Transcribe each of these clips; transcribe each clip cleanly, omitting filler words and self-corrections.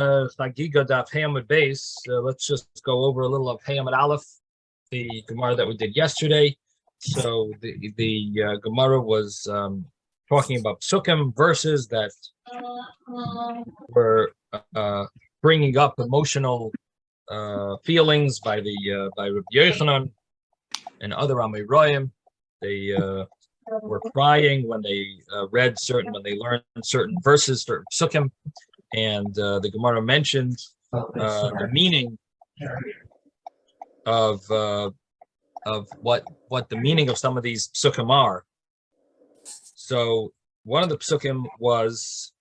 Chagiga daf Hamid base. Let's just go over a little of Hamid Aleph, the Gemara that we did yesterday. So the Gemara was talking about Psukim verses that were bringing up emotional feelings by Rabbi Yochanan and other Amoraim. They were crying when they learned certain verses, certain Psukim. And the Gemara mentioned the meaning of what the meaning of some of these psukim are. So one of the psukim was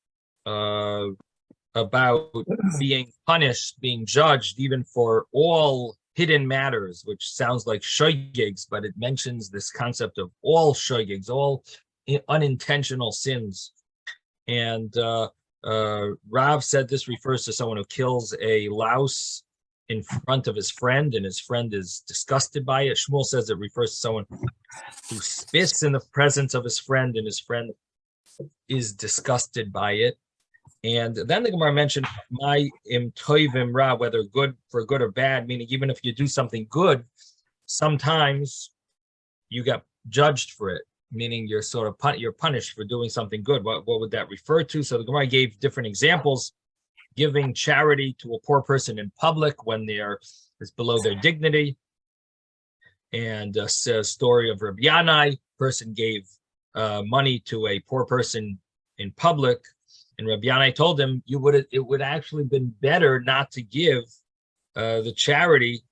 about being punished, being judged, even for all hidden matters, which sounds like shogigs, but it mentions this concept of all shogigs, all unintentional sins. And Rav said this refers to someone who kills a louse in front of his friend, and his friend is disgusted by it. Shmuel says it refers to someone who spits in the presence of his friend, and his friend is disgusted by it. And then the Gemara mentioned my im toivim ra, whether good for good or bad, meaning even if you do something good, sometimes you get judged for it. Meaning you're sort of you're punished for doing something good. What would that refer to? So the Gemara gave different examples: giving charity to a poor person in public when it's below their dignity, and a story of Rabbi Yanai. Person gave money to a poor person in public, and Rabbi Yanai told him it would actually been better not to give the charity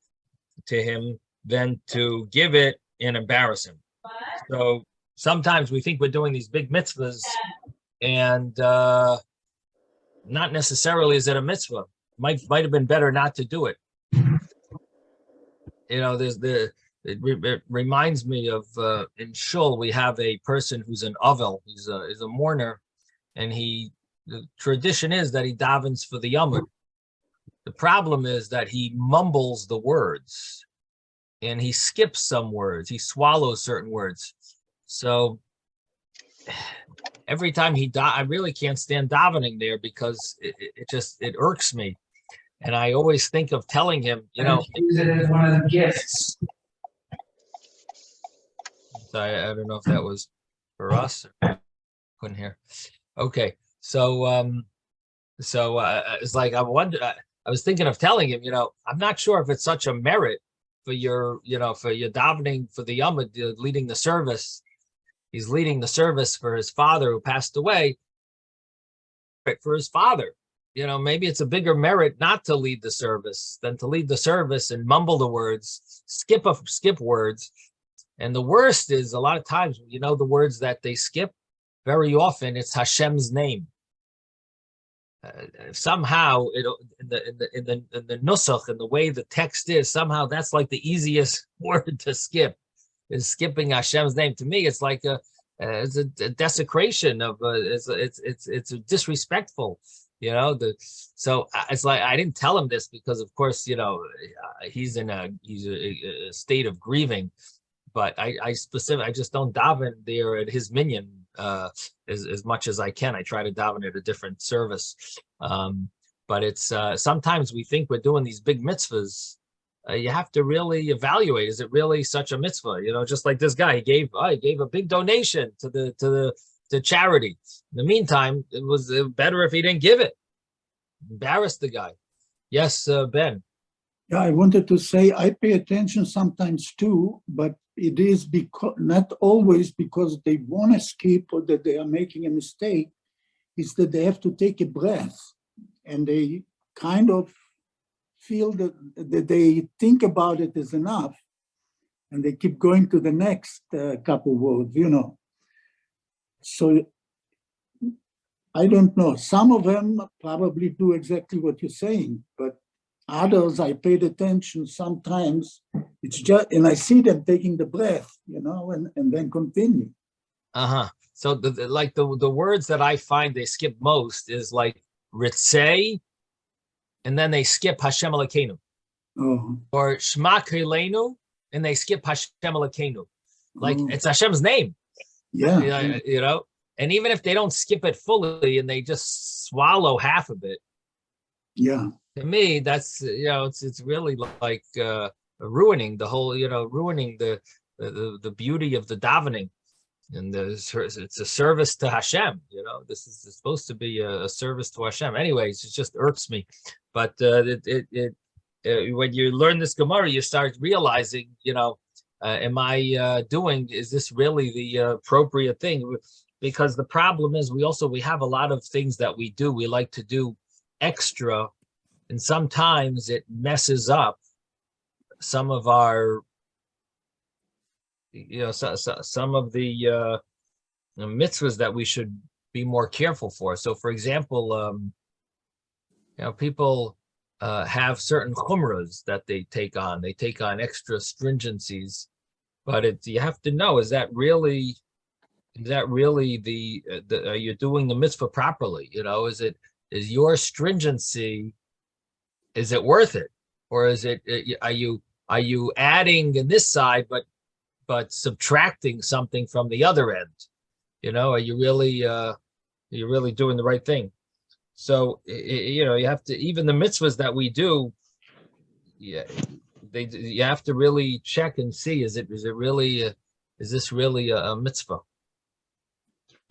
to him than to give it and embarrass him. So sometimes we think we're doing these big mitzvahs, and not necessarily is it a mitzvah. Might have been better not to do it. You know, it reminds me of in Shul we have a person who's an avel. He's a mourner, and the tradition is that he davens for the Yamud. The problem is that he mumbles the words, and he skips some words. He swallows certain words. So every time I really can't stand davening there because it irks me, and I always think of telling him, use it as one of the gifts. So I don't know if that was for us. Couldn't hear. Okay, so it's like I was thinking of telling him, I'm not sure if it's such a merit for your davening for the Yamud, leading the service. He's leading the service for his father who passed away. For his father, maybe it's a bigger merit not to lead the service than to lead the service and mumble the words, skip words. And the worst is a lot of times, the words that they skip. Very often, it's Hashem's name. Somehow, in the nusach, and the way the text is, somehow that's like the easiest word to skip. Is skipping Hashem's name. To me, it's like it's a desecration of it's disrespectful, so it's like I didn't tell him this because of course he's in a state of grieving, but I just don't daven there at his minyan as much as I can. I try to daven at a different service, but it's sometimes we think we're doing these big mitzvahs. You have to really evaluate: is it really such a mitzvah? Just like this guy, he gave a big donation to charity. In the meantime, it was better if he didn't give it. Embarrassed the guy. Yes, Ben. Yeah, I wanted to say I pay attention sometimes too, but it is not always because they want to skip or that they are making a mistake. It's that they have to take a breath, and they kind of feel that they think about it is enough, and they keep going to the next couple words, So I don't know. Some of them probably do exactly what you're saying, but others I paid attention sometimes. It's just, and I see them taking the breath, and then continue. So the words that I find they skip most is like ritzei, and then they skip Hashem Elokeinu. Or Shema Keilenu, and they skip Hashem Elokeinu. Like it's Hashem's name. Yeah. And even if they don't skip it fully and they just swallow half of it, Yeah. To me, that's it's really like ruining the whole, ruining the beauty of the davening. And it's a service to Hashem. This is supposed to be a service to Hashem. Anyways, it just irks me. But when you learn this Gemara, you start realizing, am I is this really the appropriate thing? Because the problem is we have a lot of things that we do. We like to do extra, and sometimes it messes up some of our, some of the mitzvahs that we should be more careful for. So, for example, people have certain chumras that they take on. They take on extra stringencies, but you have to know: is that really the are you doing the mitzvah properly? Is your stringency, is it worth it, or is it are you adding in this side but subtracting something from the other end? Are you really doing the right thing? So you have to, even the mitzvahs that we do, you have to really check and see, is this really a mitzvah?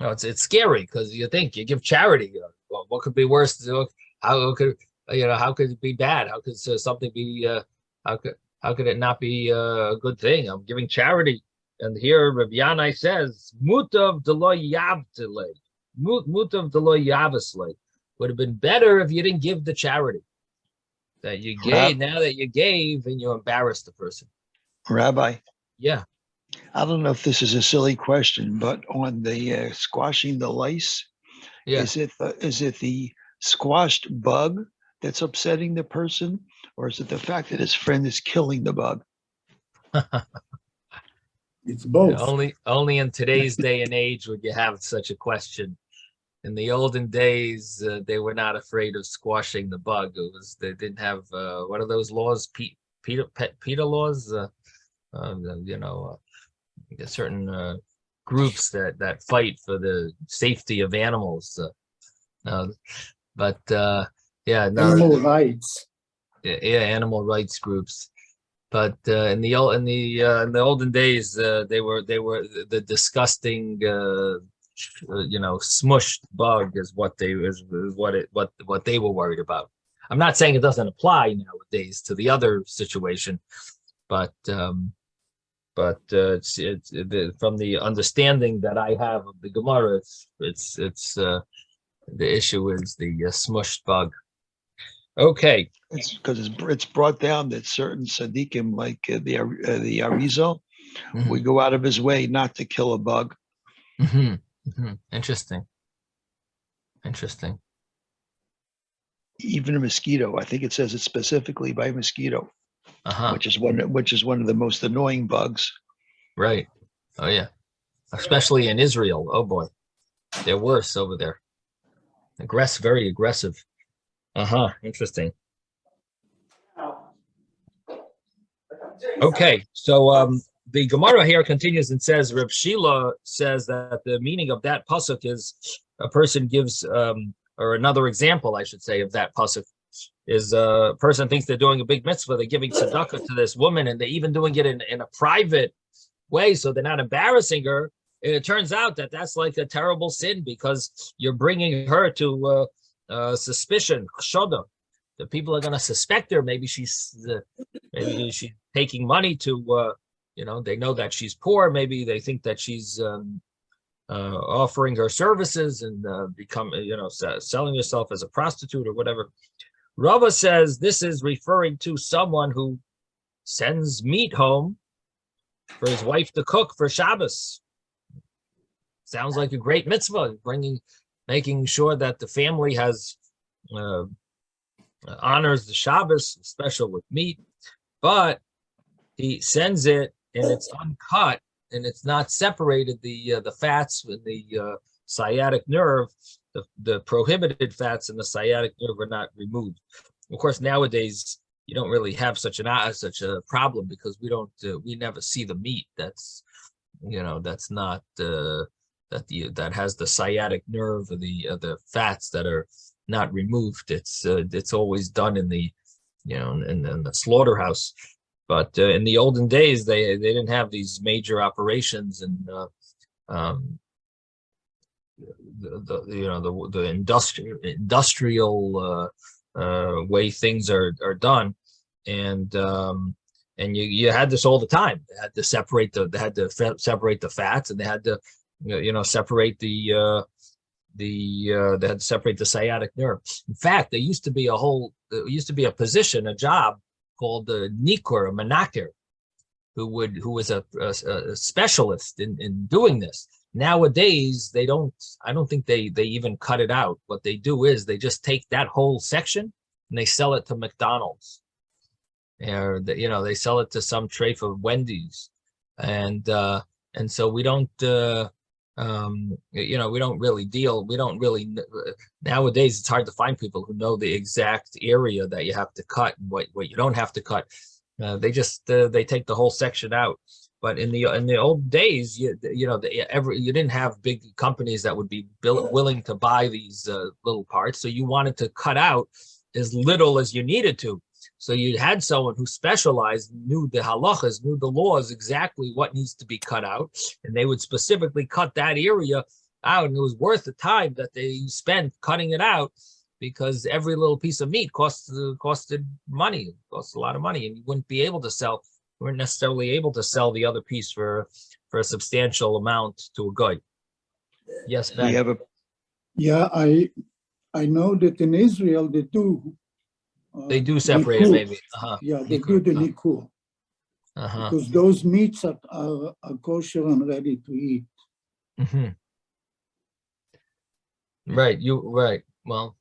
It's scary, because you think you give charity. Well, what could be worse? How could it be bad? How could something be? How could it not be a good thing? I'm giving charity, and here Rav Yanai says, "Mutav deloy yavtele, mutav deloy yavisle." Would have been better if you didn't give the charity that you gave. Now that you gave, and you embarrassed the person. Rabbi. Yeah. I don't know if this is a silly question, but on the squashing the lice, is it the squashed bug that's upsetting the person, or is it the fact that his friend is killing the bug? It's both. Only in today's day and age would you have such a question. In the olden days, they were not afraid of squashing the bug. They didn't have what are those laws? PETA laws. Certain groups that fight for the safety of animals. Animal rights. Yeah, animal rights groups. But in the olden days, they were the disgusting, smushed bug is what they were worried about. I'm not saying it doesn't apply nowadays to the other situation, but it's from the understanding that I have of the Gemara, it's the issue is the smushed bug. Okay. It's because it's brought down that certain tzaddikim, like the Arizal, would go out of his way not to kill a bug. Mm-hmm. Mm-hmm. Interesting. Even a mosquito. I think it says it specifically by mosquito, which is one of the most annoying bugs. Right. Oh yeah. Especially in Israel. Oh boy, they're worse over there. Very aggressive. Interesting. Okay, so the Gemara here continues and says, Reb Shila says that the meaning of that pasuk is a person gives, or another example, I should say, of that pasuk is a person thinks they're doing a big mitzvah, they're giving tzedakah to this woman, and they're even doing it in a private way, so they're not embarrassing her. It turns out that that's like a terrible sin, because you're bringing her to suspicion, shoda. The people are going to suspect her. Maybe she's taking money to, they know that she's poor. Maybe they think that she's offering her services and selling herself as a prostitute or whatever. Rava says this is referring to someone who sends meat home for his wife to cook for Shabbos. Sounds like a great mitzvah, making sure that the family has honors the Shabbos, special with meat, but he sends it and it's uncut and it's not separated. The fats in the sciatic nerve, the prohibited fats in the sciatic nerve are not removed. Of course, nowadays you don't really have such a problem, because we never see the meat that's not that has the sciatic nerve, or the fats that are not removed. It's always done in the, in the slaughterhouse. But in the olden days, they didn't have these major operations, and the industrial way things are done, and you had this all the time. They had to separate the fats, and they had to separate they had to separate the sciatic nerve. In fact, there used to be a position, a job called the nikur, a menaker, who was a specialist in doing this. Nowadays, I don't think they even cut it out. What they do is they just take that whole section and they sell it to McDonald's. Or they sell it to some tray of Wendy's. And so we don't nowadays it's hard to find people who know the exact area that you have to cut and what you don't have to cut. They take the whole section out. But in the old days, you didn't have big companies that would be willing to buy these little parts. So you wanted to cut out as little as you needed to. So you had someone who specialized, knew the halachas, knew the laws, exactly what needs to be cut out, and they would specifically cut that area out, and it was worth the time that they spent cutting it out, because every little piece of meat costed money, cost a lot of money, and you weren't necessarily able to sell the other piece for a substantial amount to a guy. Yes, Ben. Yeah, I know that in Israel they do. They do separate it, maybe. Yeah, they do the nikur. Because those meats are kosher and ready to eat. Mm-hmm. Right. Right. Well,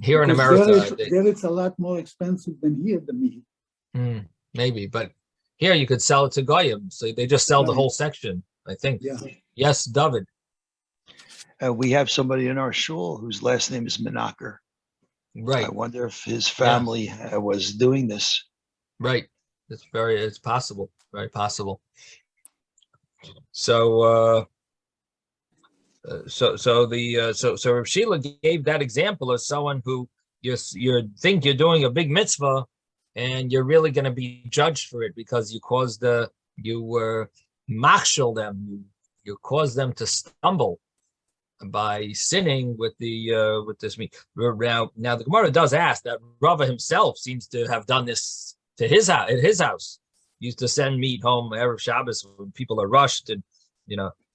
here in America, there it's a lot more expensive than here, the meat. Maybe, but here you could sell it to goyim, so they just sell the whole section, I think. Yeah. Yes, David. We have somebody in our shul whose last name is Menaker. Right. I wonder if his family was doing this. Right. It's possible. Very possible. So Rav Sheila gave that example of someone who you think you're doing a big mitzvah, and you're really going to be judged for it because you were machshel them, you caused them to stumble by sinning with this meat. Now the Gemara does ask that Rava himself seems to have done this to his house. At his house, he used to send meat home Erev Shabbos when people are rushed, and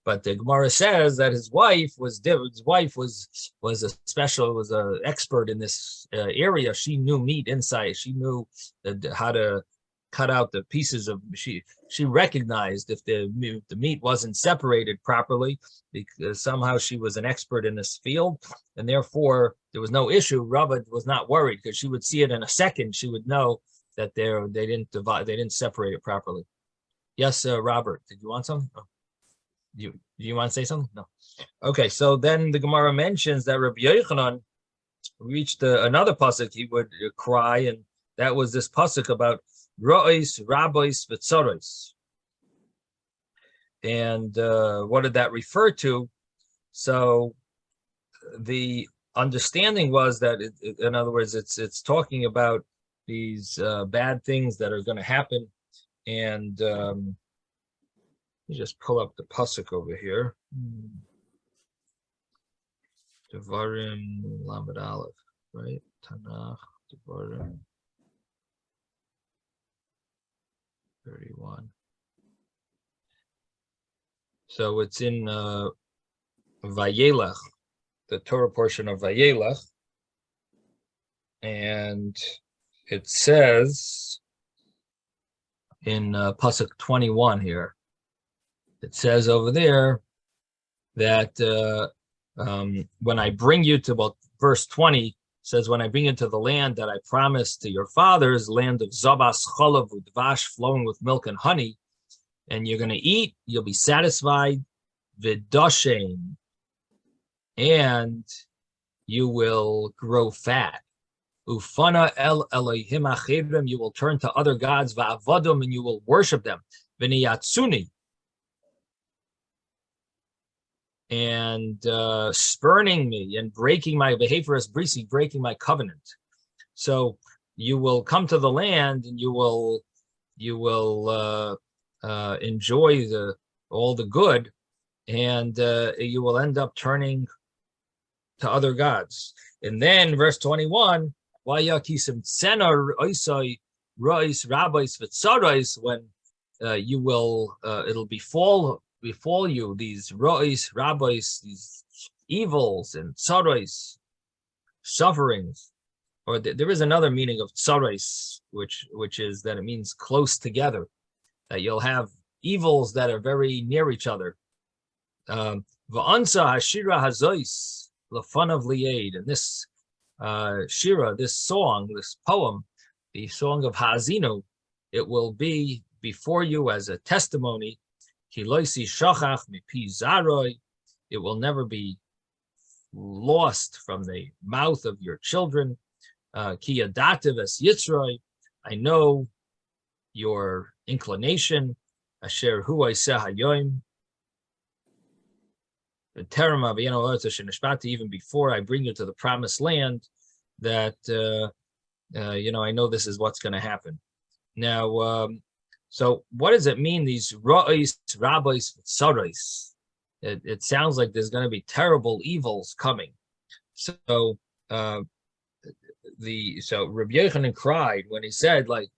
But the Gemara says that his wife was an expert in this area. She knew meat inside. She knew how to cut out the pieces of. She recognized if the meat wasn't separated properly, because somehow she was an expert in this field, and therefore there was no issue. Rava was not worried because she would see it in a second. She would know that they didn't separate it properly. Yes, Robert, did you want some? Oh. Do you want to say something? No. Okay, so then the Gemara mentions that Rabbi Yochanan reached another pasuk. He would cry, and that was this pasuk about Ro'is, Rabbis, Vitzoros. And what did that refer to? So the understanding was that, in other words, it's talking about these bad things that are going to happen, and let me just pull up the pasuk over here. Devarim Lamed Aleph, right? Tanakh, Devarim 31. So it's in Vayelech, the Torah portion of Vayelech, and it says in pasuk 21 here. It says over there that when I bring you to, verse 20 says, when I bring you to the land that I promised to your fathers, land of Zabas Cholav Udvash, flowing with milk and honey, and you're going to eat, you'll be satisfied, Vidoshem, and you will grow fat. Ufana el Elohim Achevim, you will turn to other gods, Va'avodim, and you will worship them. V'niyatsuni, and spurning me and breaking my behavior as brisi, breaking my covenant. So you will come to the land and you will enjoy all the good, and you will end up turning to other gods. And then verse 21, when you will it'll befall you these rois, rabbis, these evils and tsarais, sufferings. Or there is another meaning of tsarais, which is that it means close together, that you'll have evils that are very near each other. Va'ansa hashira hazois lafun of liad, and this shira, this song, this poem, the song of Haazinu, it will be before you as a testimony. Kiloisi shachach mipi zaroi, it will never be lost from the mouth of your children. Ki yadativ es yitzroi, I know your inclination. Asher hu aiseh hayoim, even before I bring you to the promised land, that I know this is what's going to happen. Now, so what does it mean, these ra'is, rabbis, tsarais? It sounds like there's going to be terrible evils coming. So Rabbi Yochanan cried when he said, like,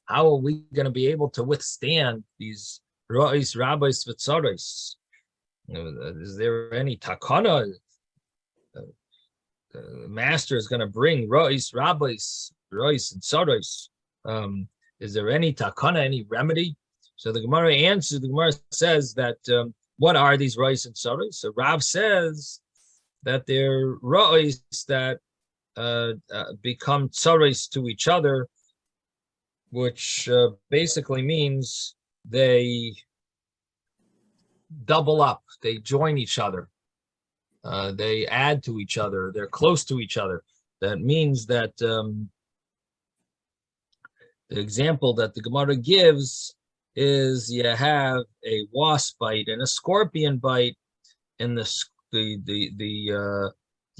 how are we going to be able to withstand these ra'is, rabbis, tsarais? Is there any takana? The master is going to bring ra'is, rabbis, ra'is, and tsarais. Is there any takana, any remedy? So the Gemara answers. The Gemara says that what are these ra'is and tsarais? So Rav says that they're ra'is that become tsarais to each other, which basically means they double up, they join each other, they add to each other, they're close to each other. That means that the example that the Gemara gives is you have a wasp bite and a scorpion bite, and the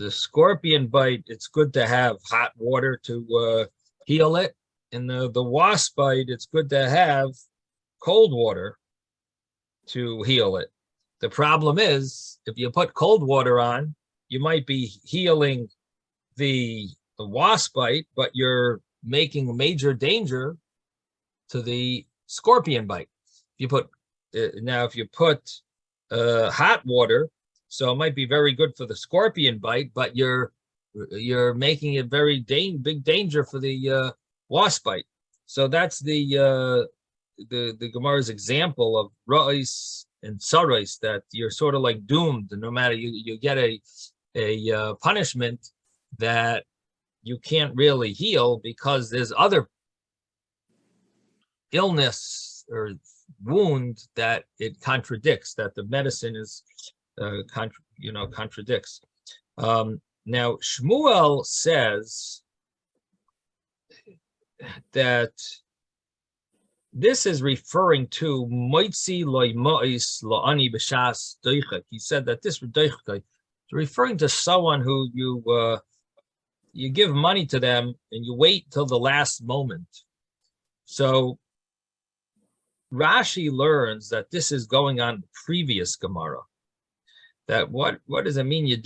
scorpion bite, it's good to have hot water to heal it, and the wasp bite, it's good to have cold water to heal it. The problem is, if you put cold water on, you might be healing the wasp bite, but you're making major danger to the scorpion bite. If you put hot water, so it might be very good for the scorpion bite, but you're making it very big danger for the wasp bite. So that's the Gemara's example of ra'is and tsarais, that you're sort of like doomed. No matter, you get a punishment that you can't really heal because there's other illness or wound that it contradicts, that the medicine is contradicts. Now Shmuel says that this is referring to moitzi loy mois lo ani b'shas doichak. He said that this doichak is referring to someone who you give money to them and you wait till the last moment. So Rashi learns that this is going on the previous Gemara. That what does it mean? You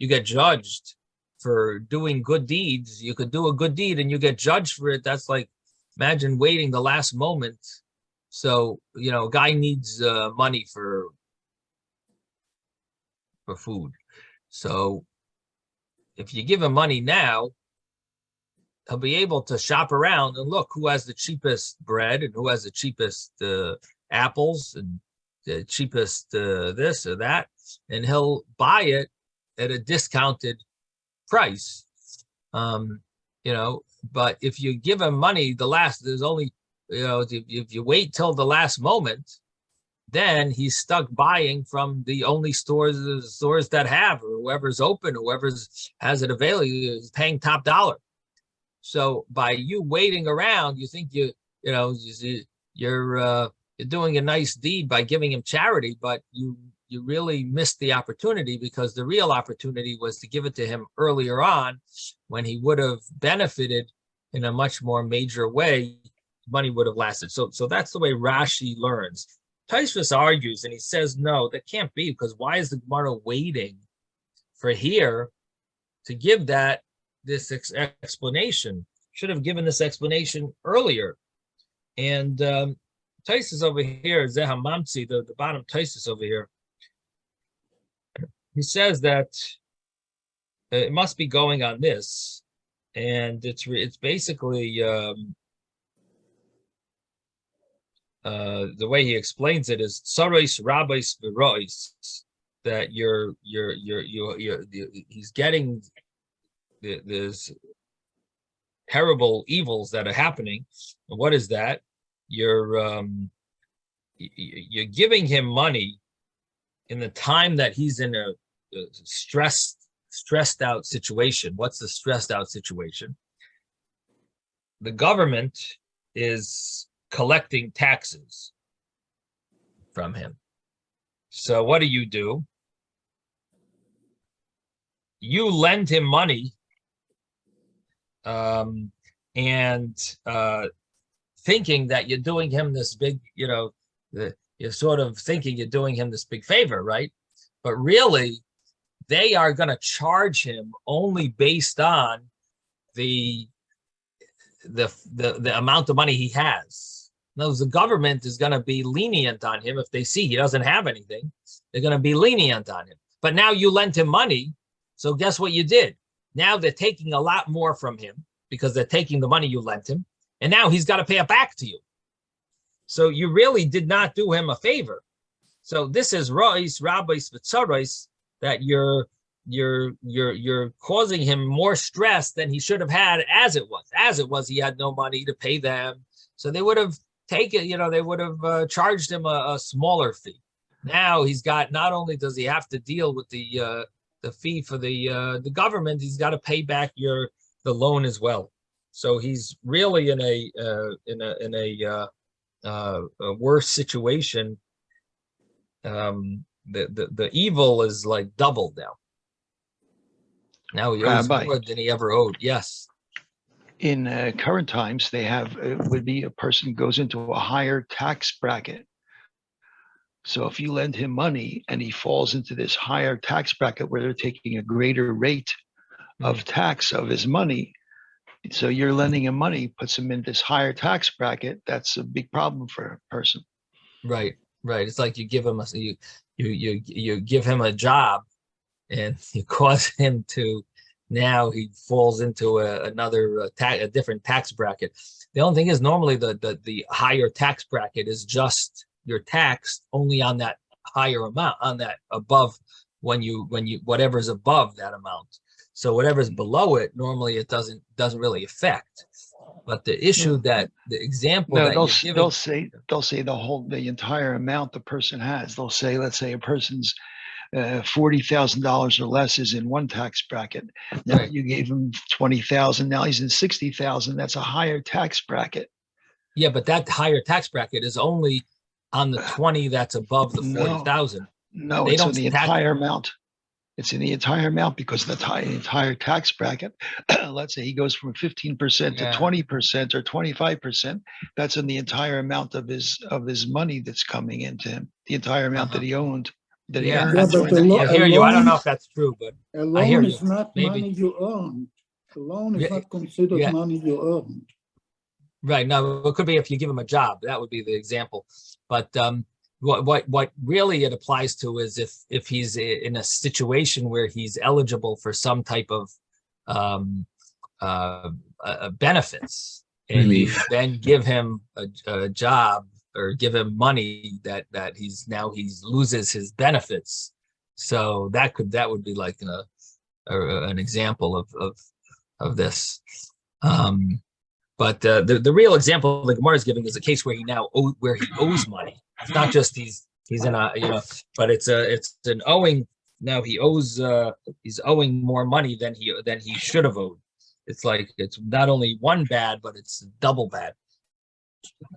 get judged for doing good deeds. You could do a good deed and you get judged for it. That's like, imagine waiting the last moment. So, a guy needs money for food. So if you give him money now, he'll be able to shop around and look who has the cheapest bread and who has the cheapest apples and the cheapest this or that, and he'll buy it at a discounted price. But if you give him money, there's only, if you wait till the last moment, then he's stuck buying from the only stores that have, or whoever's open, whoever's has it available, is paying top dollar. So by you waiting around, you think you're doing a nice deed by giving him charity, but you really missed the opportunity, because the real opportunity was to give it to him earlier on, when he would have benefited in a much more major way. Money would have lasted. So that's the way Rashi learns. Teves argues, and he says, no, that can't be, because why is the Gemara waiting for here to give this explanation? Should have given this explanation earlier. And Teves over here, Zehamamtzi, the bottom Teves over here, he says that it must be going on this, and it's basically the way he explains it is tsaros, rabbis, v'rois, that he's getting there's terrible evils that are happening. And what is that? You're giving him money in the time that he's in a stressed out situation. What's the stressed out situation? The government is collecting taxes from him. So what do? You lend him money, and thinking that you're doing him this big, you're sort of thinking you're doing him this big favor, right? But really, they are going to charge him only based on the amount of money he has. In other words, the government is going to be lenient on him if they see he doesn't have anything. They're going to be lenient on him. But now you lent him money, so guess what you did? Now they're taking a lot more from him because they're taking the money you lent him, and now he's got to pay it back to you. So you really did not do him a favor. So this is rois, rabbis, v'tzaros, that you're causing him more stress than he should have had as it was. As it was, he had no money to pay them, so they would have taken, they would have charged him a smaller fee. Now he's got, not only does he have to deal with the fee for the government, he's got to pay back the loan as well. So he's really in a worse situation. The evil is like doubled now. Now he owes more than he ever owed. Yes. In current times, they have would be a person goes into a higher tax bracket. So if you lend him money and he falls into this higher tax bracket where they're taking a greater rate of tax of his money, so you're lending him money, puts him in this higher tax bracket, that's a big problem for a person. Right. It's like you give him you give him a job, and you cause him to, now he falls into a different tax bracket. The only thing is, normally the higher tax bracket is just you're taxed only on that higher amount, on that above, when you whatever's above that amount. So whatever's below it, normally it doesn't really affect. But the issue that the example that they'll say the entire amount the person has. They'll say, let's say a person's $40,000 or less is in one tax bracket. Now you gave him 20,000. Now he's in 60,000. That's a higher tax bracket. Yeah, but that higher tax bracket is only on the 20 that's above the 40,000. No, it's in the entire amount. It's in the entire amount, because the entire tax bracket, let's say he goes from 15% to 20% or 25%. That's in the entire amount of his money that's coming into him, the entire amount that he owned. That he earned. I hear you. I don't know if that's true, but a loan is not money you earned. A loan is not considered money you earned. Right. No, it could be if you give him a job. That would be the example. But what really it applies to is if he's in a situation where he's eligible for some type of benefits, and relief, you then give him a job or give him money that he loses his benefits. So that would be like an example of this. But the real example the Gemara is giving is a case where he owes money. It's not just he's in but it's an owing. Now he's owing more money than he should have owed. It's like it's not only one bad, but it's double bad.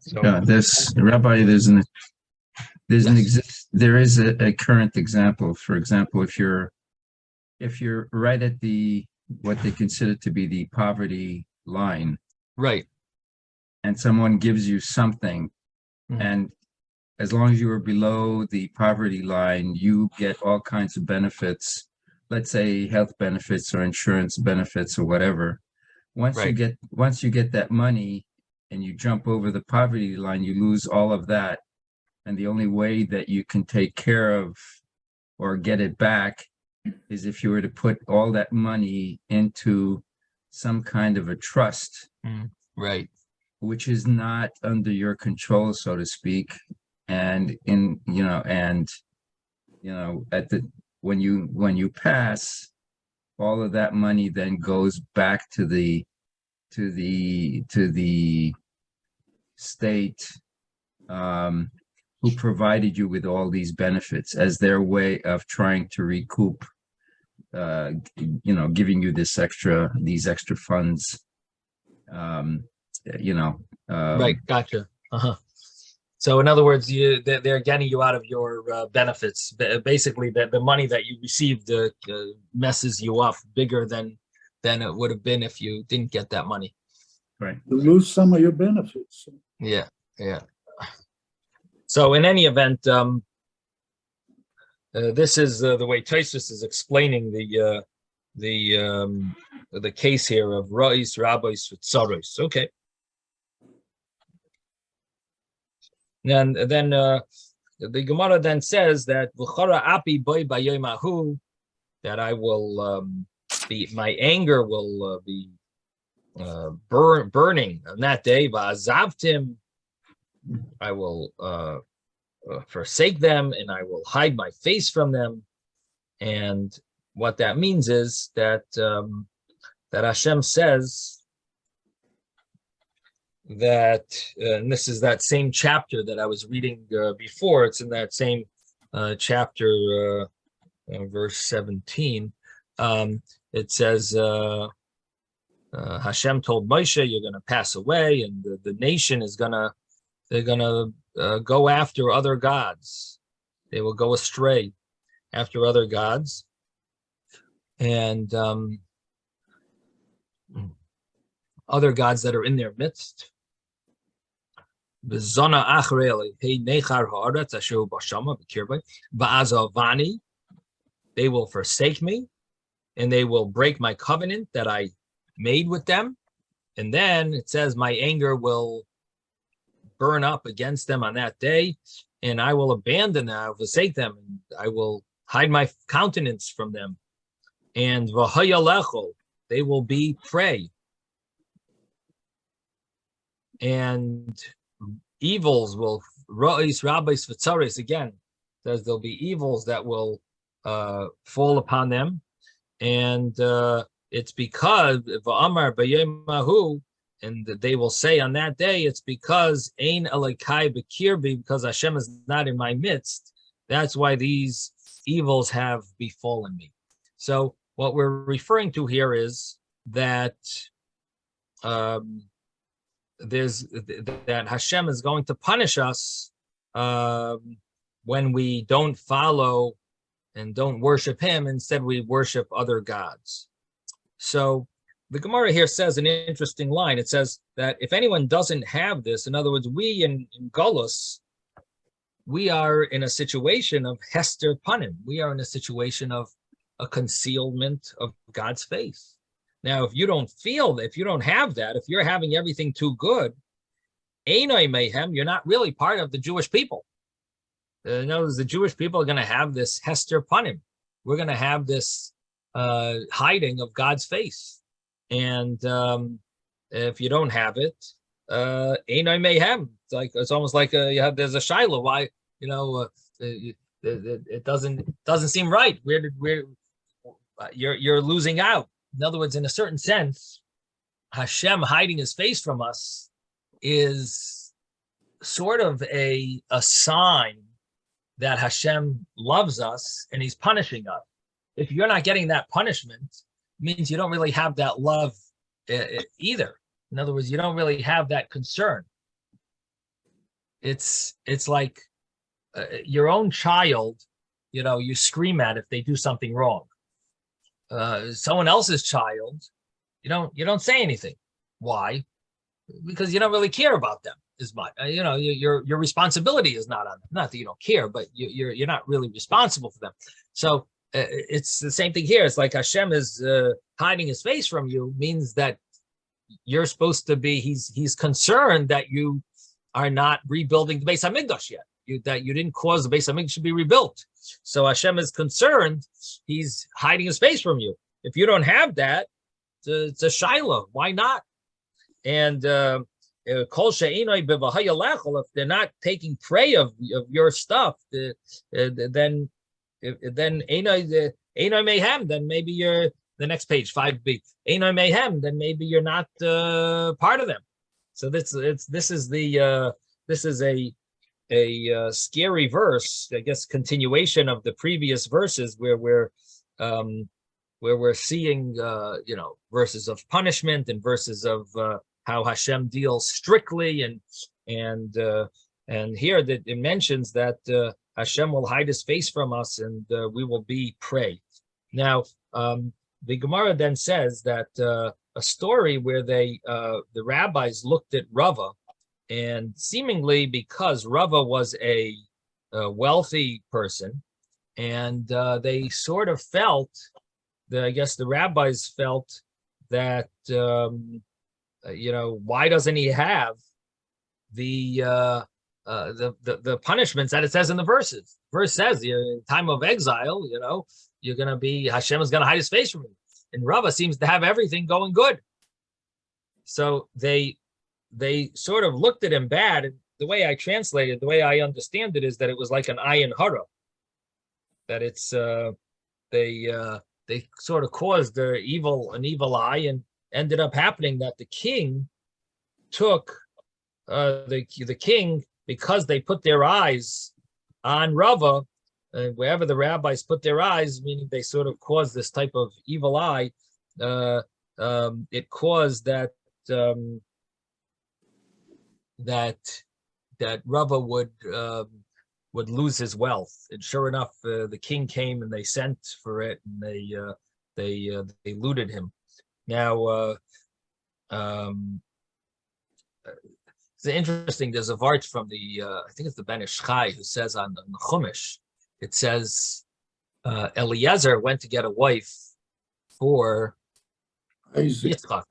So, there's Rabbi. There's an there is a current example. For example, if you're right at what they consider to be the poverty line, Right. and someone gives you something, and as long as you are below the poverty line, you get all kinds of benefits, let's say health benefits or insurance benefits or whatever. Once you get that money and you jump over the poverty line, you lose all of that. And the only way that you can take care of or get it back is if you were to put all that money into some kind of a trust, right, which is not under your control, so to speak. And when you pass, all of that money then goes back to the state who provided you with all these benefits as their way of trying to recoup, giving you these extra funds. Right, gotcha. So in other words, they're getting you out of your benefits. Basically, the money that you received messes you up bigger than it would have been if you didn't get that money. Right. You lose some of your benefits. Yeah. So in any event, this is the way Teves is explaining the case here of Ra'is, Rabbis, Tzaros. Okay. And then the Gemara then says that V'chara api boy bayomahu, that I will my anger will be burning on that day. Va'azavtim, I will forsake them, and I will hide my face from them. And what that means is that that Hashem says that, and this is that same chapter that I was reading before. It's in that same chapter, verse 17. It says, Hashem told Moshe, "You're going to pass away, and the nation is they're gonna go after other gods. They will go astray after other gods, and other gods that are in their midst." They will forsake me, and they will break my covenant that I made with them. And then it says, my anger will burn up against them on that day, and I will abandon them, I will forsake them, and I will hide my countenance from them. And they will be prey. And evils will, Ra'is, Rabbis, V'tzares, again, says there'll be evils that will fall upon them. And it's because, V'amar b'yemahu, and they will say on that day, it's because Ein Elokai b'kirbi, because Hashem is not in my midst. That's why these evils have befallen me. So what we're referring to here is that that Hashem is going to punish us when we don't follow and don't worship Him. Instead, we worship other gods. So the Gemara here says an interesting line. It says that if anyone doesn't have this, in other words, we in Golus, we are in a situation of Hester Panim. We are in a situation of a concealment of God's face. Now, if you don't feel that, if you don't have that, if you're having everything too good, Einoi Mayhem, you're not really part of the Jewish people. In other words, the Jewish people are going to have this Hester Panim. We're going to have this hiding of God's face. And if you don't have it, Einoi Mayhem. It's almost like there's a Shiloh. Why, it doesn't seem right. You're losing out. In other words, in a certain sense, Hashem hiding His face from us is sort of a sign that Hashem loves us and He's punishing us. If you're not getting that punishment, it means you don't really have that love either. In other words, you don't really have that concern. It's like your own child, you scream at if they do something wrong. Someone else's child, you don't say anything. Why? Because you don't really care about them as much. Your responsibility is not on them. Not that you don't care, but you're not really responsible for them. So it's the same thing here. It's like Hashem is hiding his face from you, means that you're supposed to be. He's concerned that you are not rebuilding the Beis Hamikdash yet. That you didn't cause the Beis Hamikdash to be rebuilt. So Hashem is concerned. He's hiding his face from you. If you don't have that, it's a Shiloh. Why not? And Kol she'enoi b'vahayalechol, if they're not taking prey of your stuff, then enoi mayhem, then maybe you're the next page 5b. Enoi mayhem, then maybe you're not part of them. So this is a scary verse, I guess, continuation of the previous verses where we're seeing verses of punishment and verses of how Hashem deals strictly, and here that it mentions that Hashem will hide his face from us and we will be prey. Now the Gemara then says that a story where the rabbis looked at Rava, and seemingly because Rava was a wealthy person, and they sort of felt, I guess the rabbis felt that why doesn't he have the punishments that it says in the verses? Verse says, in time of exile, you're gonna be, Hashem is gonna hide his face from you. And Rava seems to have everything going good. So they sort of looked at him bad. And the way I translated, the way I understand it, is that it was like an ayin hara. That it's they sort of caused an evil eye, and ended up happening that the king took the king, because they put their eyes on Rava, wherever the rabbis put their eyes, meaning they sort of caused this type of evil eye. It caused that Rava would lose his wealth. And sure enough, the king came and they sent for it, and they looted him. Now, it's interesting. There's a vart from the I think it's the Ben Ish Chai, who says on the Chumash, it says Eliezer went to get a wife for Yitzchok,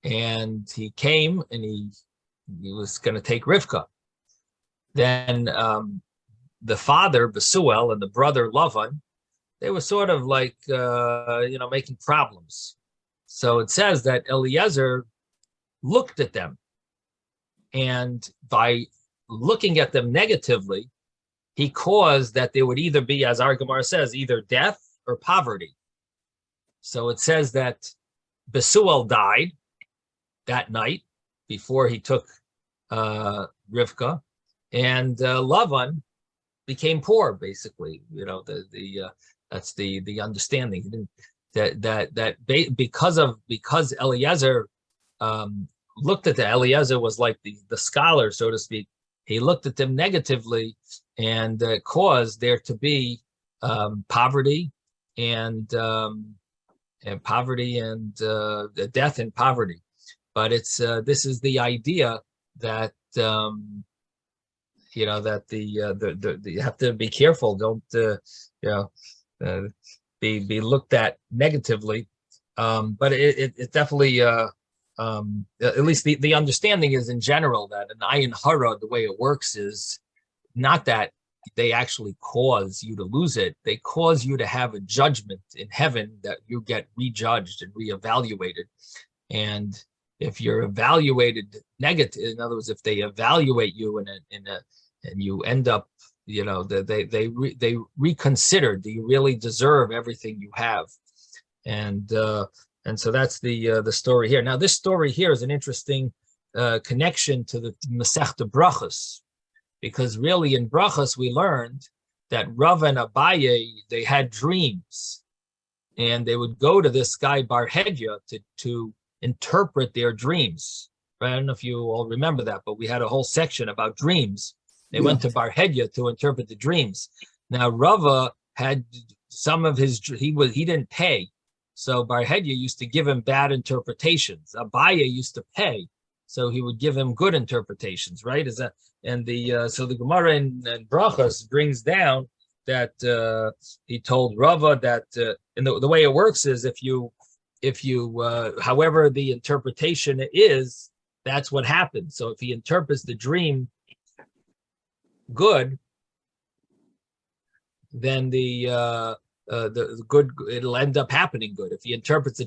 and he came and he was going to take Rivka. Then the father Besuel and the brother Lavan, they were sort of like making problems. So it says that Eliezer looked at them, and by looking at them negatively, he caused that there would either be, as our Gemara says, either death or poverty. So it says that Besuel died that night before he took Rivka, and Lavan became poor. Basically, that's the understanding. Because Eliezer looked at Eliezer was like the scholar, so to speak. He looked at them negatively, and caused there to be poverty and death and poverty. But it's this is the idea that you have to be careful. Don't be looked at negatively. But it definitely at least the understanding is in general that an ayin hara, the way it works is not that they actually cause you to lose it. They cause you to have a judgment in heaven that you get rejudged and reevaluated. And if you're evaluated negative, in other words, if they evaluate you and you end up, they reconsider, do you really deserve everything you have? And so that's the story here. Now, this story here is an interesting connection to the Masechta Brachos, because really in Brachos we learned that Rav and Abaye, they had dreams, and they would go to this guy Bar Hedya to interpret their dreams. I don't know if you all remember that, but we had a whole section about dreams. They went to Bar Hedya to interpret the dreams. Now Rava had some of his, he didn't pay. So Bar Hedya used to give him bad interpretations. Abaya used to pay. So he would give him good interpretations, right? So the Gemara in Brachos brings down that he told Rava that, and the way it works is if you however the interpretation is, that's what happens. So if he interprets the dream good, then the good, it'll end up happening good. If he interprets the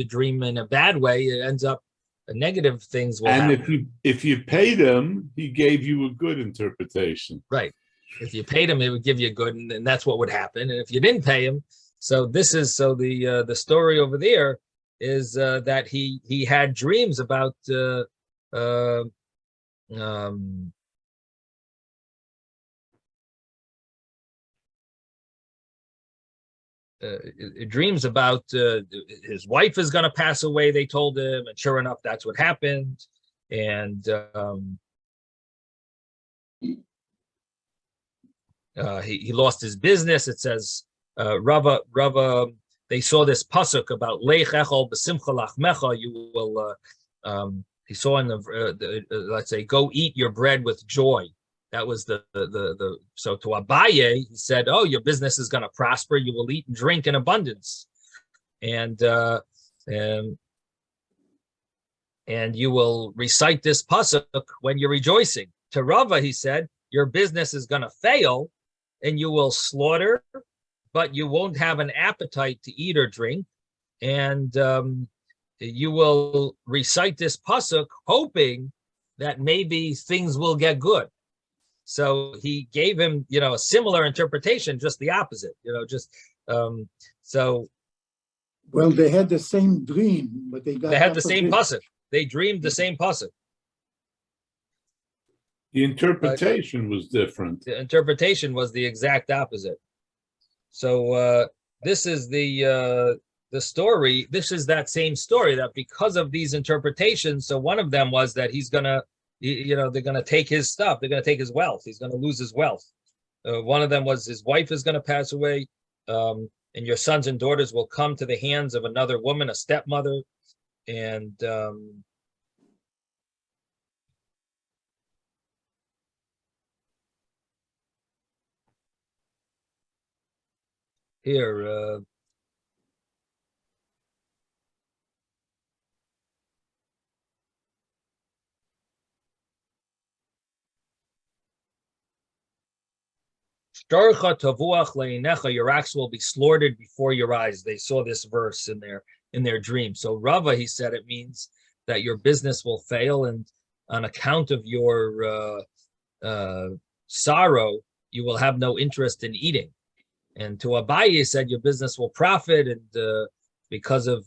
dream in a bad way, it ends up negative things will happen. And if you paid him, he gave you a good interpretation. Right. If you paid him, it would give you a good, and that's what would happen. And if you didn't pay him, the story over there is that he had dreams about dreams about his wife is going to pass away, they told him, and sure enough, that's what happened. And he lost his business. It says Rava, they saw this pasuk about Leich echol b'simcha lachmecha, you will he saw in the let's say, go eat your bread with joy. That was the so to Abaye, he said, oh, your business is going to prosper. You will eat and drink in abundance. And you will recite this pasuk when you're rejoicing. To Rava, he said, your business is going to fail and you will slaughter, but you won't have an appetite to eat or drink. And you will recite this pasuk hoping that maybe things will get good. So he gave him, a similar interpretation, just the opposite, so. Well, they had the same dream, but they had the same pasuk. They dreamed the same pasuk. The interpretation was different. The interpretation was the exact opposite. So this is the story. This is that same story, that because of these interpretations, so one of them was that he's gonna, they're going to take his stuff. They're going to take his wealth. He's going to lose his wealth. One of them was his wife is going to pass away, and your sons and daughters will come to the hands of another woman, a stepmother. And here, your ox will be slaughtered before your eyes. They saw this verse in their dream. So Rava, he said, it means that your business will fail, and on account of your sorrow, you will have no interest in eating. And to Abaye, he said, your business will profit, and because of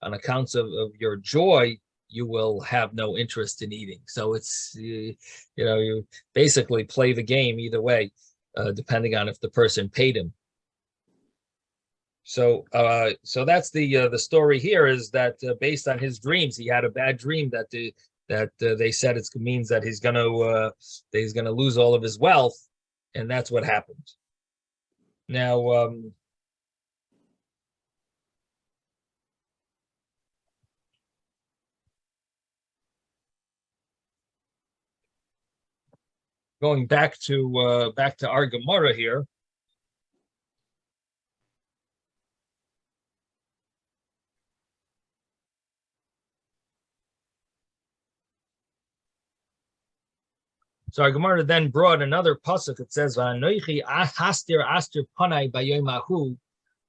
on accounts of your joy, you will have no interest in eating. So it's you basically play the game either way. Depending on if the person paid him. So that's the story here, is that based on his dreams, he had a bad dream that they said it means that he's gonna lose all of his wealth, and that's what happened. Now, going back to our Gemara here. So our Gemara then brought another pasuk. It says, "V'anoichi hastir astir panai b'yom hahu."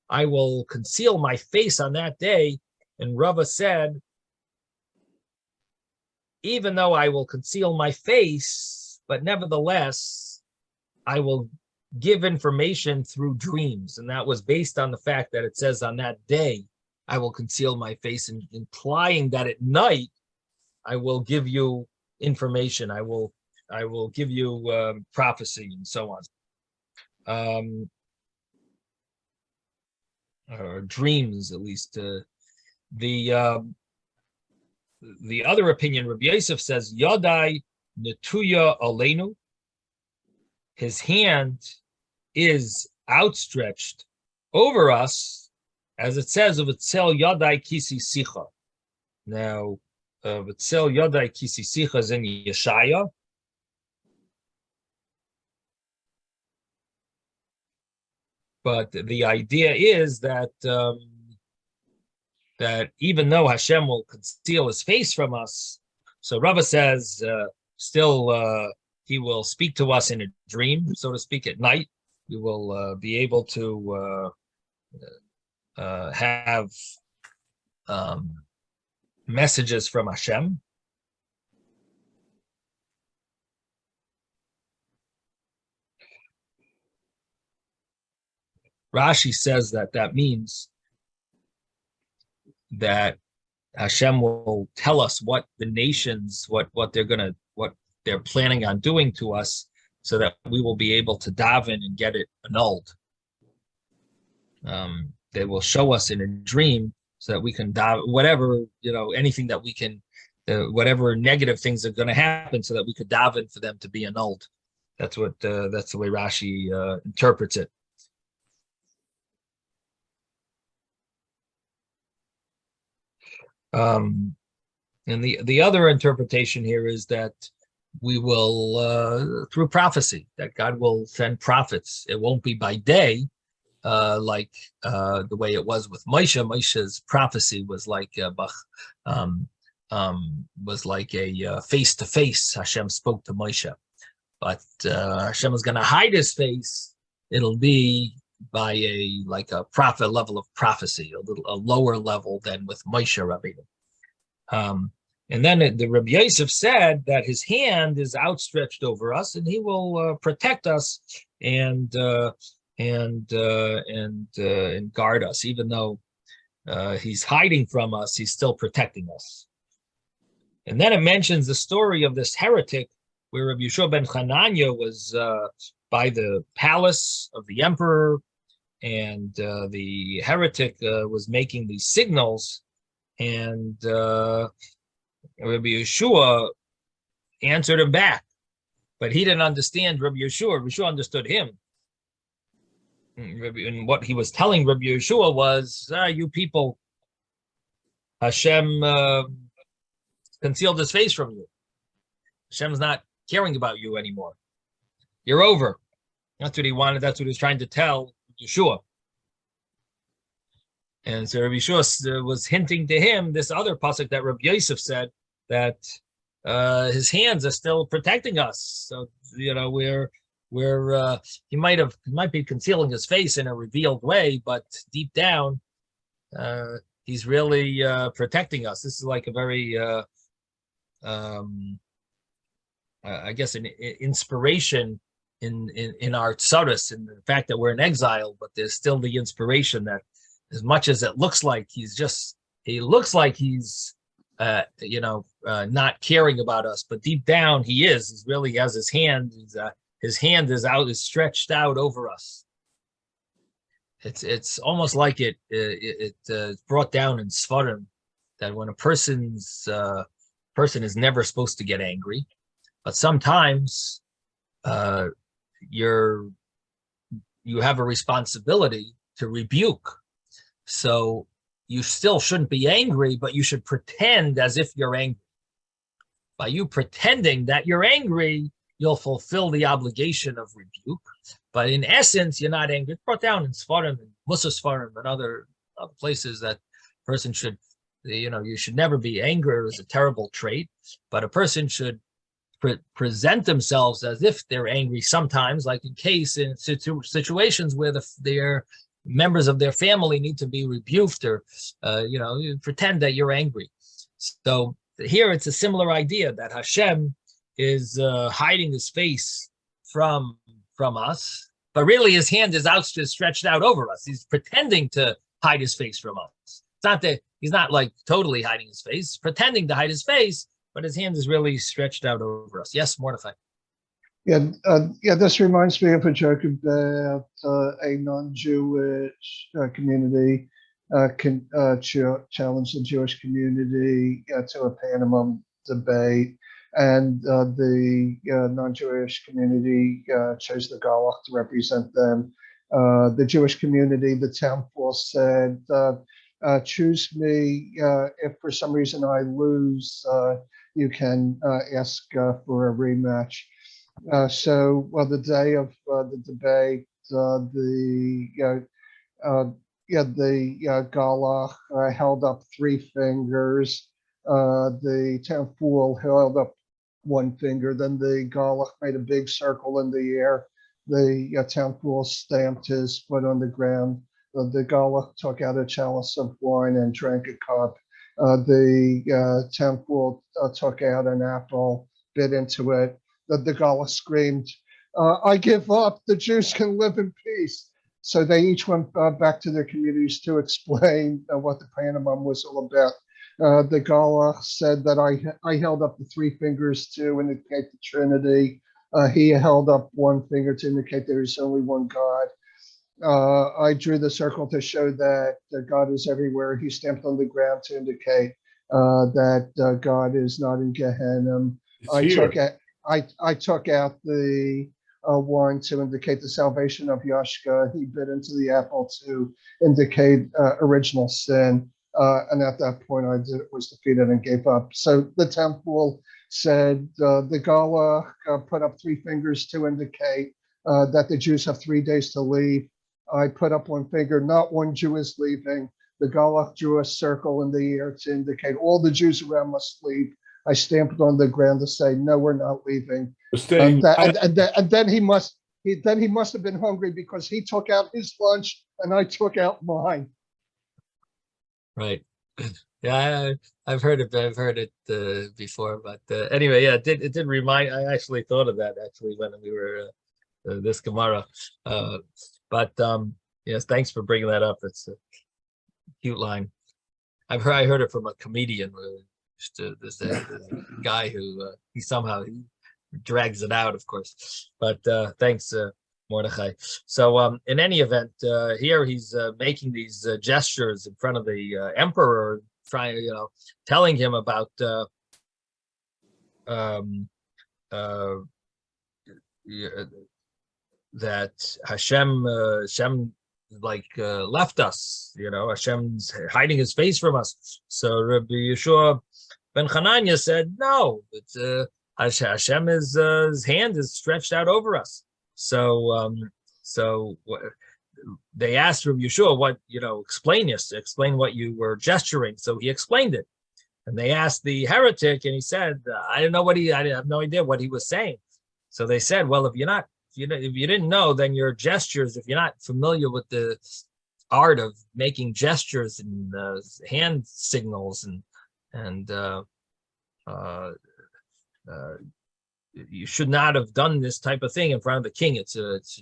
I will conceal my face on that day. And Rava said, even though I will conceal my face, but nevertheless, I will give information through dreams. And that was based on the fact that it says on that day, I will conceal my face, and implying that at night, I will give you information. I will give you prophecy and so on. Or dreams, at least. The other opinion, Rabbi Yosef says, Yodai Netuya Aleinu. his hand is outstretched over us, as it says of Vitzel Yadai Kisi Sicha. Now, Vitzel Yadai Kisi Sicha is in Yeshaya. But the idea is that that even though Hashem will conceal his face from us, so Rava says still he will speak to us in a dream, so to speak, at night. We will be able to have messages from Hashem. Rashi says that means that Hashem will tell us what the nations, what they're planning on doing to us, so that we will be able to daven and get it annulled. They will show us in a dream so that we can daven, whatever, anything that we can, whatever negative things are going to happen, so that we could daven for them to be annulled. That's the way Rashi interprets it. And the other interpretation here is that we will, through prophecy, that God will send prophets. It won't be by day, like the way it was with Moshe. Moshe's prophecy was like a face-to-face. Hashem spoke to Moshe, but Hashem is going to hide his face. It'll be by a prophet level of prophecy, a lower level than with Moshe Rabbeinu. And then the Rabbi Yosef said that his hand is outstretched over us, and he will protect us and guard us, even though he's hiding from us. He's still protecting us. And then it mentions the story of this heretic, where Rabbi Yeshua ben Chananya was by the palace of the emperor, and the heretic was making these signals, and Rabbi Yeshua answered him back, but he didn't understand Rabbi Yeshua. Rabbi Yeshua understood him. And what he was telling Rabbi Yeshua was, you people, Hashem concealed his face from you. Hashem's not caring about you anymore. You're over. That's what he wanted. That's what he was trying to tell Yeshua. And so Rabbi Yeshua was hinting to him this other pasuk that Rabbi Yosef said, that his hands are still protecting us. So he might be concealing his face in a revealed way, but deep down, he's really protecting us. This is like a very I guess an inspiration in our tzaddus, in the fact that we're in exile, but there's still the inspiration that, as much as it looks like he's not caring about us, but deep down he is. He really has his hand. His hand is stretched out over us. It's almost like it brought down in Sfarim that when a person is never supposed to get angry, but sometimes you have a responsibility to rebuke. So you still shouldn't be angry, but you should pretend as if you're angry. By you pretending that you're angry, you'll fulfill the obligation of rebuke. But in essence, you're not angry. It's brought down in Sfarim and Musa Sfarim and other places that person should, you should never be angry. It's a terrible trait, but a person should present themselves as if they're angry sometimes, like in situations where their members of their family need to be rebuked, or you pretend that you're angry. So here it's a similar idea that Hashem is hiding his face from us, but really his hand is stretched out over us. He's pretending to hide his face from us. It's not that he's not like totally hiding his face, pretending to hide his face, but his hand is really stretched out over us. Yes, Mordechai. Yeah, this reminds me of a joke about a non-Jewish community challenged the Jewish community to a Panama debate, and the non-Jewish community chose the Galach to represent them. The Jewish community, the temple said, choose me. If for some reason I lose, you can ask for a rematch. So the day of the debate, the Galach held up three fingers. The temple held up one finger. Then the Galach made a big circle in the air. The temple stamped his foot on the ground. The Galach took out a chalice of wine and drank a cup. The temple took out an apple, bit into it. The Galach screamed, I give up, the Jews can live in peace. So they each went back to their communities to explain what the pantomime was all about. The Galach said that I held up the three fingers to indicate the Trinity. He held up one finger to indicate there is only one God. I drew the circle to show that God is everywhere. He stamped on the ground to indicate that God is not in Gehenna. I took out the wine to indicate the salvation of Yashka. He bit into the apple to indicate original sin. And at that point, I was defeated and gave up. So the temple said the Galach put up three fingers to indicate that the Jews have 3 days to leave. I put up one finger, not one Jew is leaving. The Galach drew a circle in the air to indicate all the Jews around must leave. I stamped it on the ground to say, no, we're not leaving. And then he must have been hungry because he took out his lunch and I took out mine. Right. Yeah, I've heard it. I've heard it before, but anyway, yeah, it did remind. I actually thought of that actually when we were this Gemara. But yes, thanks for bringing that up. It's a cute line. I heard it from a comedian. There's a guy who he somehow drags it out, of course. But thanks, Mordechai. So in any event, here he's making these gestures in front of the emperor, trying, telling him about that Hashem left us, Hashem's hiding his face from us. So Rabbi Yeshua ben Hanania said, no, it's Hashem is his hand is stretched out over us. So they asked Rabbi Yeshua, what, explain what you were gesturing. So he explained it. And they asked the heretic, and he said, I have no idea what he was saying. So they said, well, if you didn't know, then your gestures, if you're not familiar with the art of making gestures and hand signals and you should not have done this type of thing in front of the king. It's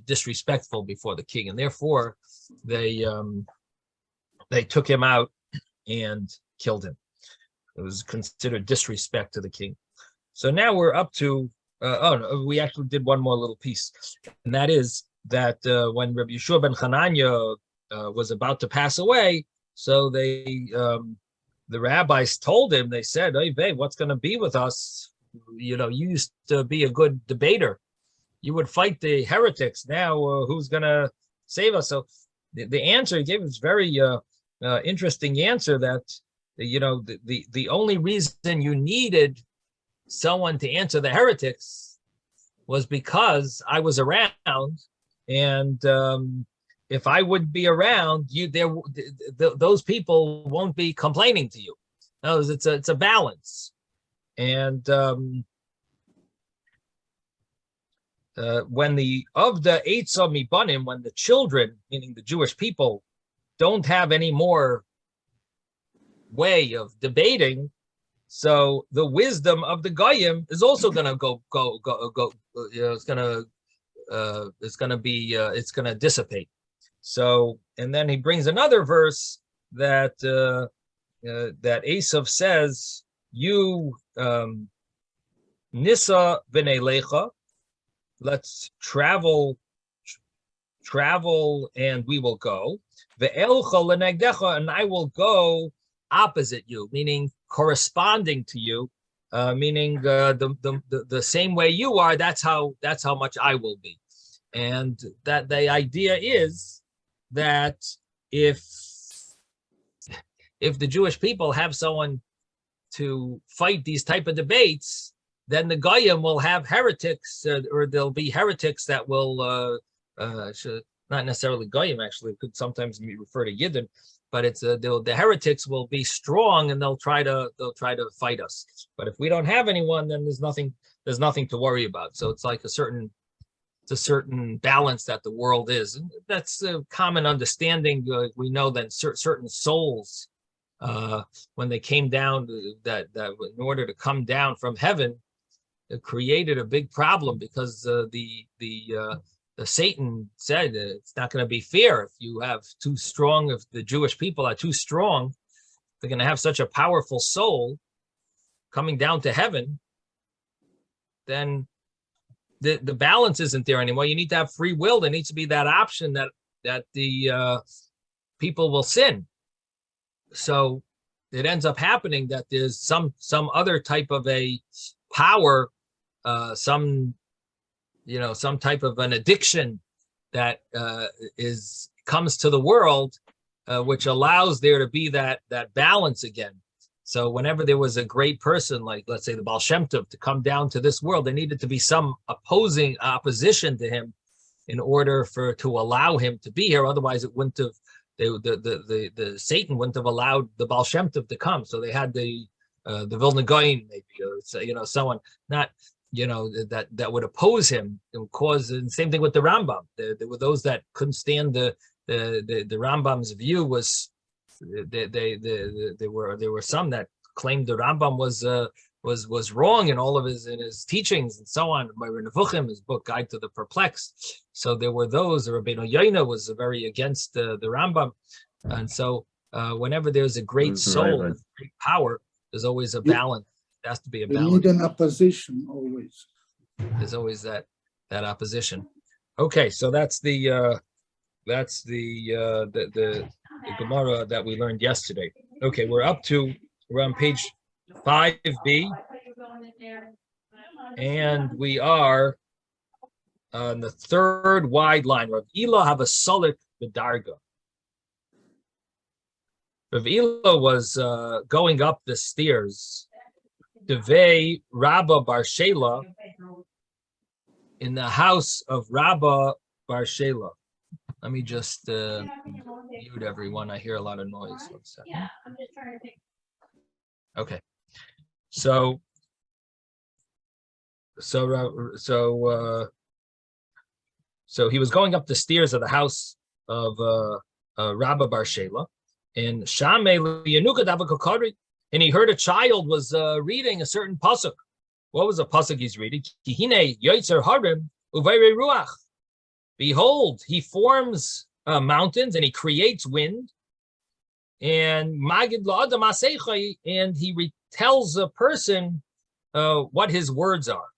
disrespectful before the king, and therefore they took him out and killed him. It was considered disrespect to the king. So now we're up to we actually did one more little piece, and that is that when Rabbi Yeshua ben Hanania was about to pass away, so the rabbis told him, they said, hey, babe, what's going to be with us? You used to be a good debater. You would fight the heretics. Now, who's going to save us? So the answer he gave was very interesting answer that, the only reason you needed someone to answer the heretics was because I was around, and if I would be around, those people won't be complaining to you. No, it's a balance. And when the Eitzah Mibanim, when the children, meaning the Jewish people, don't have any more way of debating, so the wisdom of the Goyim is also going to go. It's going to dissipate. So, and then he brings another verse that that Esav says, "You Nisa v'nelecha, let's travel, and we will go. Ve'elcha lenegdecha, and I will go opposite you," meaning corresponding to you. meaning the same way you are, that's how much I will be. And that the idea is that if the Jewish people have someone to fight these type of debates, then the Goyim will have heretics, or there'll be heretics that will, not necessarily Goyim, actually, it could sometimes refer to Yidden, but it's the heretics will be strong and they'll try to fight us. But if we don't have anyone, then there's nothing to worry about. So it's like a certain balance that the world is, and that's a common understanding. We know that certain souls, when they came down, that in order to come down from heaven, it created a big problem, because the Satan said it's not going to be fair if you have too strong. If the Jewish people are too strong, they're going to have such a powerful soul coming down to heaven, then the balance isn't there anymore. You need to have free will. There needs to be that option that the people will sin. So it ends up happening that there's some other type of a power, some type of an addiction that comes to the world, which allows there to be that balance again. So whenever there was a great person, like let's say the Baal Shem Tov, to come down to this world, there needed to be some opposition to him in order to allow him to be here. Otherwise, it wouldn't have. The Satan wouldn't have allowed the Baal Shem Tov to come. So they had the Vilna Gaon, maybe, or someone not that would oppose him and cause. And same thing with the Rambam. There were those that couldn't stand the Rambam's view. Was there were some that claimed the Rambam was wrong in all of his teachings and so on. By Nevuchim, his book Guide to the Perplexed. So there were those. Rabbeinu Yoina was very against the Rambam, and so whenever there's a great soul, right. Great power, there's always a balance. There has to be a balance. You need an opposition always. There's always that opposition. Okay, so that's the Gemara that we learned yesterday. Okay, we're on page 5b, and we are on the third wide line. Rav Ila have a solik b'darga. Rav Ila was going up the stairs. Devei Rabba Bar Shela, in the house of Rabba Bar Shela. Let me just mute everyone. I hear a lot of noise. 1 second. Yeah, I'm just trying to think. Okay. So he was going up the stairs of the house of Rabba Bar Shela, and and he heard a child was reading a certain pasuk. What was the pasuk he's reading? Behold, he forms mountains and he creates wind. And and he tells a person what his words are.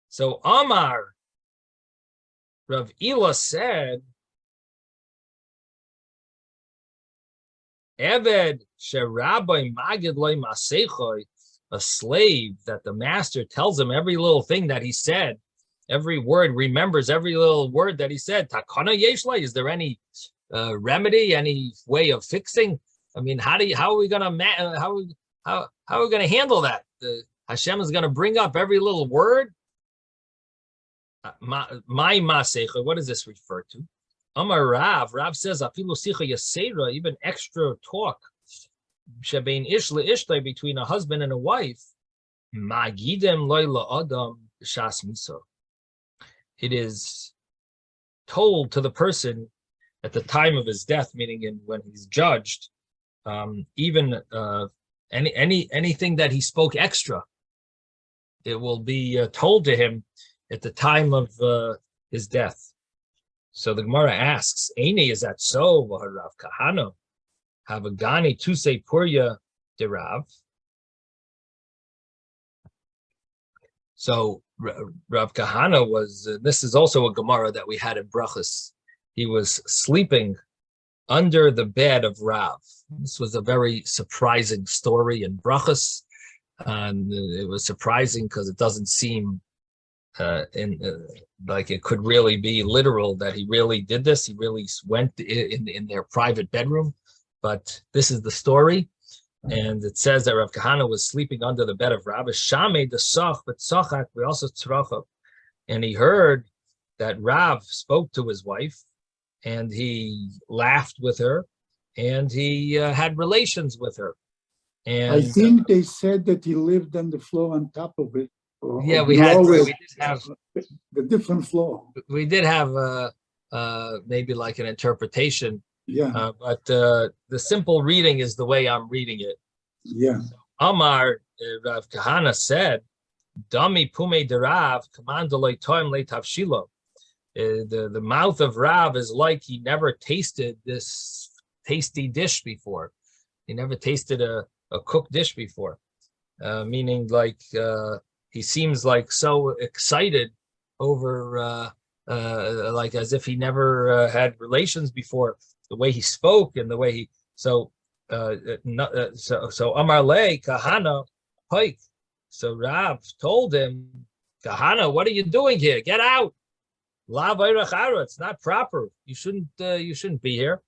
So Amar, Rav Ila said, Eved sherabai magid loy maseichoi, a slave that the master tells him every little thing that he said, every word, remembers every little word that he said. Takana yeshlai, is there any remedy, any way of fixing? I mean, how are we gonna handle that? Hashem is gonna bring up every little word. My maseichoi, what does this refer to? Amar Rav says, afilu sicha yasera, even extra talk, shebein ish le'ishtay, between a husband and a wife, magidem loy la'adam b'shas miso. It is told to the person at the time of his death, meaning when he's judged, even anything that he spoke extra, it will be told to him at the time of his death. So the Gemara asks, Eini, is that so? Rav Kahana, Havagani Tuse Purya de Rav. So Rav Kahana was, this is also a Gemara that we had in Brachas. He was sleeping under the bed of Rav. This was a very surprising story in Brachas. And it was surprising because it doesn't seem like it could really be literal that he really did this. He really went in their private bedroom. But this is the story. And it says that Rav Kahana was sleeping under the bed of Rav Shame the Soch, but Sochak, we also Tzrochav. And he heard that Rav spoke to his wife, and he laughed with her, and he had relations with her. And I think they said that he lived on the floor on top of it. Yeah, or we below did it, have the different floor. we did have maybe like an interpretation, Yeah, but the simple reading is the way I'm reading it. yeah. Amar Rav Kahana said, "Dami pume de Rav commandolei toim leitavshilo." The mouth of Rav is like he never tasted this tasty dish before. He never tasted a cooked dish before, meaning like he seems like so excited over like as if he never had relations before. The way he spoke and the way he so Amar Le Kahana Pike. So Rav told him, Kahana, what are you doing here? Get out. La Vayrachara, it's not proper. You shouldn't be here.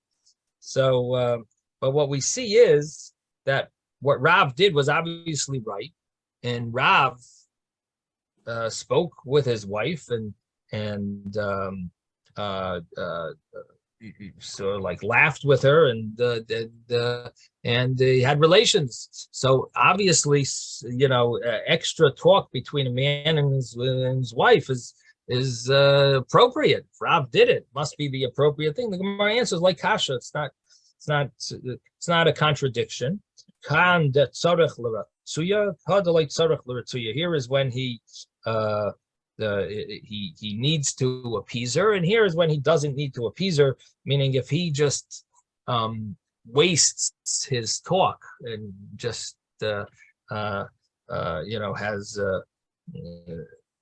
So but what we see is that what Rav did was obviously right, and Rav spoke with his wife and sort of like laughed with her and he had relations. So obviously, extra talk between a man and his wife is appropriate. If Rav did it, must be the appropriate thing. The Gemara answers like kasha. It's not a contradiction. Here is when he needs to appease her, and here is when he doesn't need to appease her. Meaning, if he just wastes his talk and just has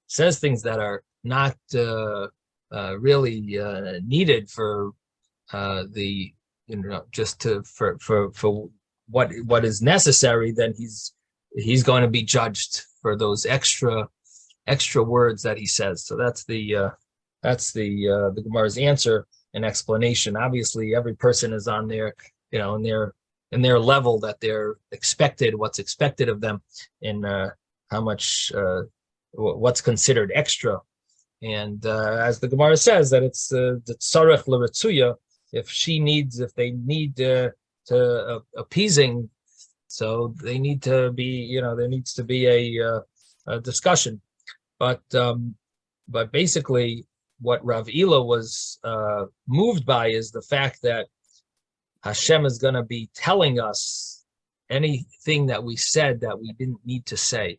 says things that are not really needed for just for what is necessary, then he's going to be judged for those extra words that he says. So that's the Gemara's answer and explanation. Obviously, every person is on their in their level that they're expected, what's expected of them, and how much what's considered extra. And as the Gemara says, that it's the tzarech l'retzuya, if they need to appeasing, so they need to be, there needs to be a discussion. But basically, what Rav Ila was moved by is the fact that Hashem is going to be telling us anything that we said that we didn't need to say,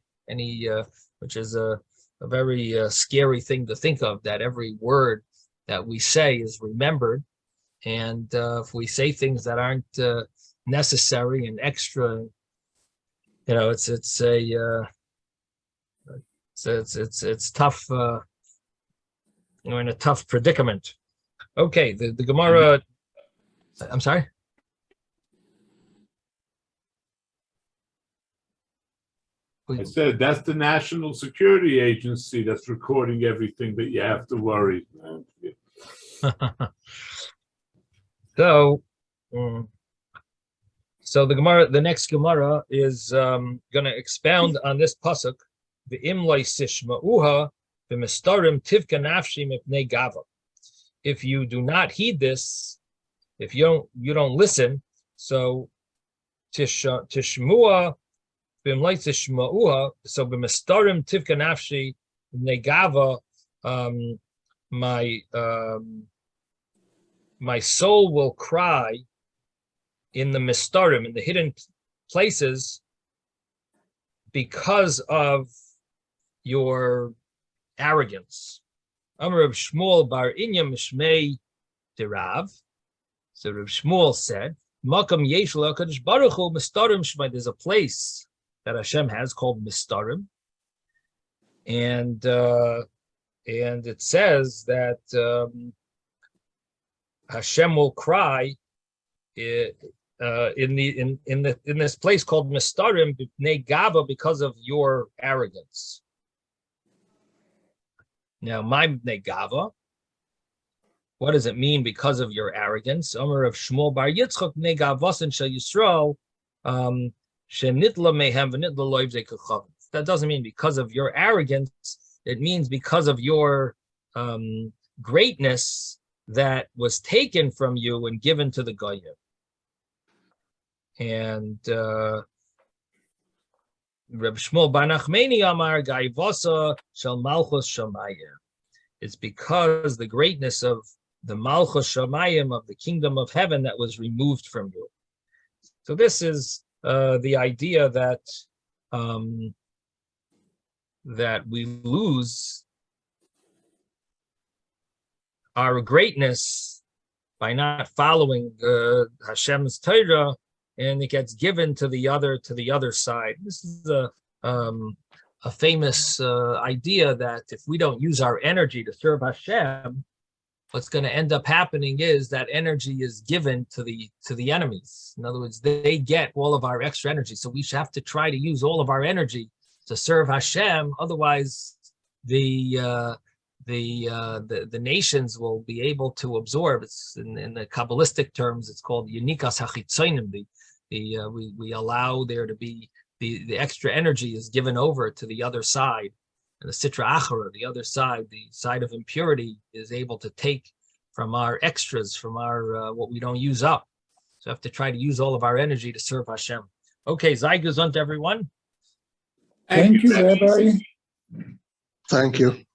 which is a very scary thing to think of, that every word that we say is remembered. And if we say things that aren't necessary and extra, it's tough. We're in a tough predicament. Okay, the Gemara. I'm sorry. I said that's the National Security Agency that's recording everything that you have to worry. So the Gemara, the next Gemara is going to expound on this pasuk. If you do not heed this, if you don't listen, so tishmua b'mlai so b'mistarim tivka nafshi negava, my soul will cry in the mistarim, in the hidden places, because of your arrogance. Amar Rav Shmuel bar Inya Mishmei Derav. So Rav Shmuel said, Makam Yesh LaKadosh Baruch Hu Mistarim Shmai. There's a place that Hashem has called Mistarim, and it says that Hashem will cry in this place called Mistarim B'nei Gava, because of your arrogance. Now, my B'nei Gava, what does it mean because of your arrogance? Omer of Shmuel Bar Yitzchok B'nei Gavasan Shel Yisrael Shenitla Mehem V'nitla Loiv Zeh. That doesn't mean because of your arrogance. It means because of your greatness that was taken from you and given to the Goyim. And Reb Shmuel Bar Nachmani Amar Gaivasa Shel Malchus Shamayim. It's because the greatness of the Malchus Shamayim, of the kingdom of heaven, that was removed from you. So this is the idea that that we lose our greatness by not following Hashem's Torah, and it gets given to the other side. This is a famous idea that if we don't use our energy to serve Hashem, what's going to end up happening is that energy is given to the enemies. In other words, they get all of our extra energy. So we should have to try to use all of our energy to serve Hashem. Otherwise, the nations will be able to absorb. It's in the Kabbalistic terms, it's called Yunikas HaChitzonim. We allow there to be the extra energy is given over to the other side. And the Sitra Achara, the other side, the side of impurity, is able to take from our extras, from our what we don't use up. So we have to try to use all of our energy to serve Hashem. Okay, Zai Gesund, everyone. Thank you, Rabbi. Thank you.